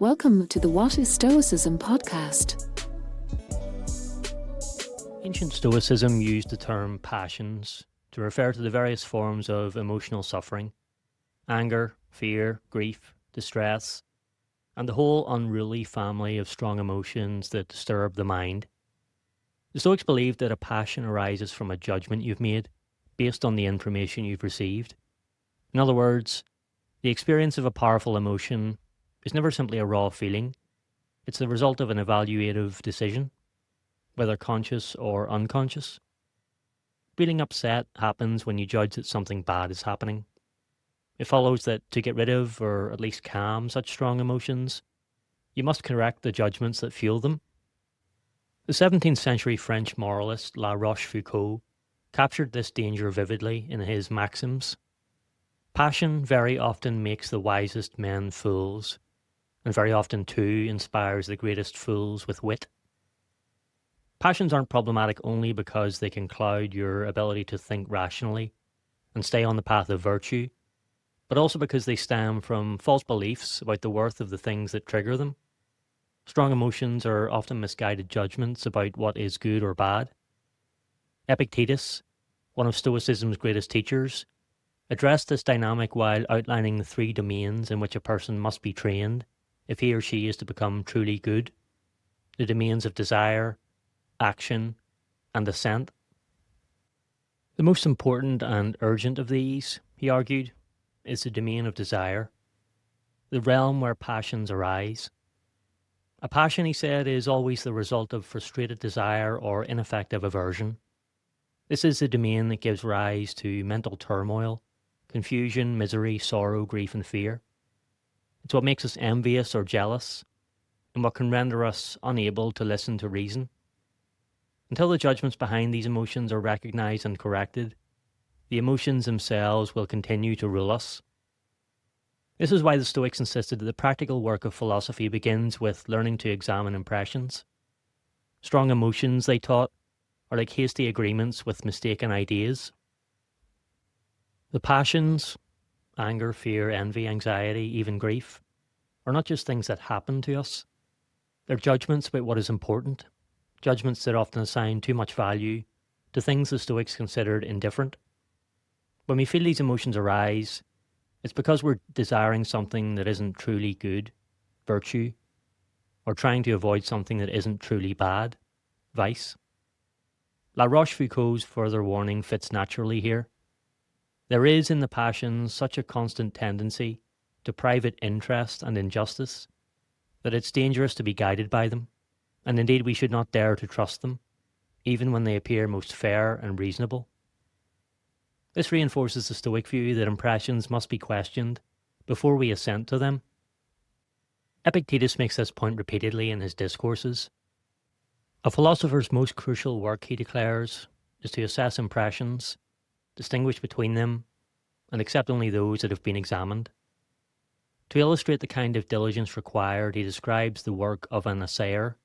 Welcome to the What is Stoicism podcast. Ancient Stoicism used the term passions to refer to the various forms of emotional suffering: anger, fear, grief, distress, and the whole unruly family of strong emotions that disturb the mind. The Stoics believed that a passion arises from a judgment you've made based on the information you've received. In other words, the experience of a powerful emotion is never simply a raw feeling. It's the result of an evaluative decision, whether conscious or unconscious. Feeling upset happens when you judge that something bad is happening. It follows that to get rid of, or at least calm, such strong emotions, you must correct the judgments that fuel them. The 17th century French moralist La Rochefoucauld captured this danger vividly in his maxims. Passion very often makes the wisest men fools, and very often too inspires the greatest fools with wit. Passions aren't problematic only because they can cloud your ability to think rationally and stay on the path of virtue, but also because they stem from false beliefs about the worth of the things that trigger them. Strong emotions are often misguided judgments about what is good or bad. Epictetus, one of Stoicism's greatest teachers, addressed this dynamic while outlining the three domains in which a person must be trained if he or she is to become truly good: the domains of desire, action, and assent. The most important and urgent of these, he argued, is the domain of desire, the realm where passions arise. A passion, he said, is always the result of frustrated desire or ineffective aversion. This is the domain that gives rise to mental turmoil, confusion, misery, sorrow, grief, and fear. It's what makes us envious or jealous, and what can render us unable to listen to reason. Until the judgments behind these emotions are recognized and corrected, the emotions themselves will continue to rule us. This is why the Stoics insisted that the practical work of philosophy begins with learning to examine impressions. Strong emotions, they taught, are like hasty agreements with mistaken ideas. The passions, anger, fear, envy, anxiety, even grief, are not just things that happen to us. They're judgments about what is important, judgments that often assign too much value to things the Stoics considered indifferent. When we feel these emotions arise, it's because we're desiring something that isn't truly good, virtue, or trying to avoid something that isn't truly bad, vice. La Rochefoucauld's further warning fits naturally here. There is in the passions such a constant tendency to private interest and injustice that it's dangerous to be guided by them, and indeed we should not dare to trust them, even when they appear most fair and reasonable. This reinforces the Stoic view that impressions must be questioned before we assent to them. Epictetus makes this point repeatedly in his discourses. A philosopher's most crucial work, he declares, is to assess impressions, distinguish between them, and accept only those that have been examined. To illustrate the kind of diligence required, he describes the work of an assayer,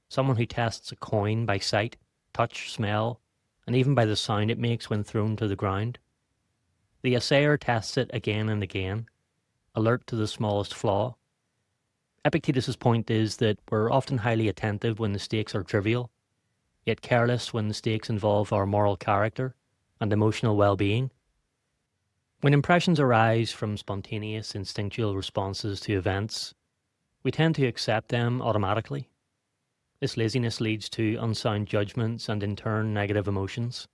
someone who tests a coin by sight, touch, smell, and even by the sound it makes when thrown to the ground. The assayer tests it again and again, alert to the smallest flaw. Epictetus' point is that we're often highly attentive when the stakes are trivial, yet careless when the stakes involve our moral character and emotional well-being. When impressions arise from spontaneous instinctual responses to events, we tend to accept them automatically. This laziness leads to unsound judgments and in turn negative emotions.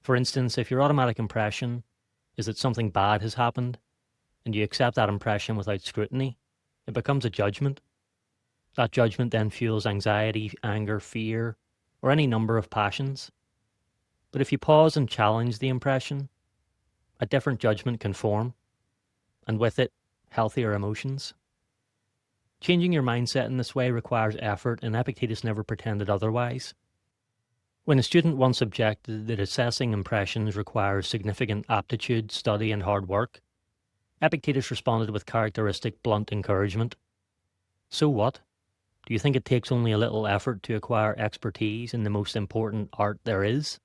For instance, if your automatic impression is that something bad has happened, and you accept that impression without scrutiny, it becomes a judgment. That judgment then fuels anxiety, anger, fear, or any number of passions. But if you pause and challenge the impression, a different judgment can form, and with it, healthier emotions. Changing your mindset in this way requires effort, and Epictetus never pretended otherwise. When a student once objected that assessing impressions requires significant aptitude, study, and hard work, Epictetus responded with characteristic blunt encouragement. So what? Do you think it takes only a little effort to acquire expertise in the most important art there is?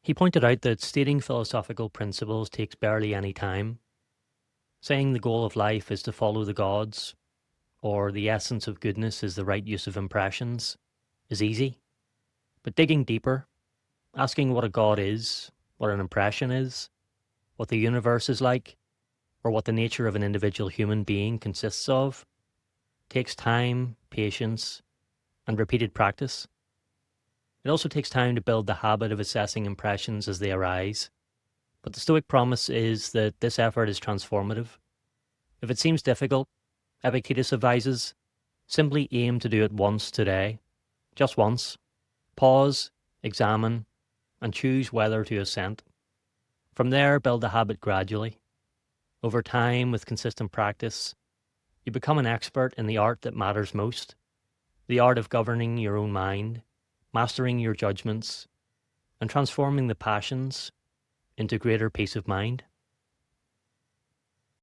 He pointed out that stating philosophical principles takes barely any time. Saying the goal of life is to follow the gods, or the essence of goodness is the right use of impressions is easy. But digging deeper, asking what a god is, what an impression is, what the universe is like, or what the nature of an individual human being consists of, takes time, patience, and repeated practice. It also takes time to build the habit of assessing impressions as they arise. But the Stoic promise is that this effort is transformative. If it seems difficult, Epictetus advises, simply aim to do it once today. Just once. Pause, examine, and choose whether to assent. From there, build the habit gradually. Over time, with consistent practice, you become an expert in the art that matters most, the art of governing your own mind, mastering your judgments, and transforming the passions into greater peace of mind.